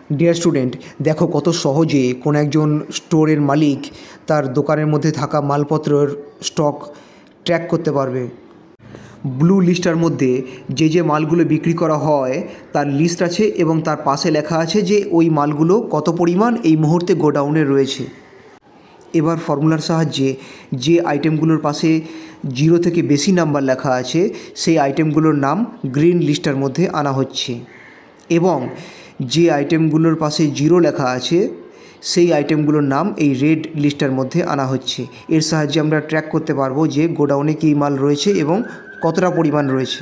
Dear student, দেখো কত সহজে কোনো একজন স্টোরের মালিক তার দোকানের মধ্যে থাকা মালপত্রের স্টক ট্র্যাক করতে পারবে। ব্লু লিস্টার মধ্যে যে যে মালগুলো বিক্রি করা হয় তার লিস্ট আছে এবং তার পাশে লেখা আছে যে ওই মালগুলো কত পরিমাণ এই মুহূর্তে গোডাউনে রয়েছে। এবার ফর্মুলার সাহায্যে যে আইটেমগুলোর পাশে 0 থেকে বেশি নাম্বার লেখা আছে সেই আইটেমগুলোর নাম গ্রিন লিস্টার মধ্যে আনা হচ্ছে, এবং যে আইটেমগুলোর পাশে 0 লেখা আছে সেই আইটেমগুলোর নাম এই রেড লিস্টার মধ্যে আনা হচ্ছে। এর সাহায্যে আমরা ট্র্যাক করতে পারবো যে গোডাউনে কী মাল রয়েছে এবং কতটা পরিমাণ রয়েছে।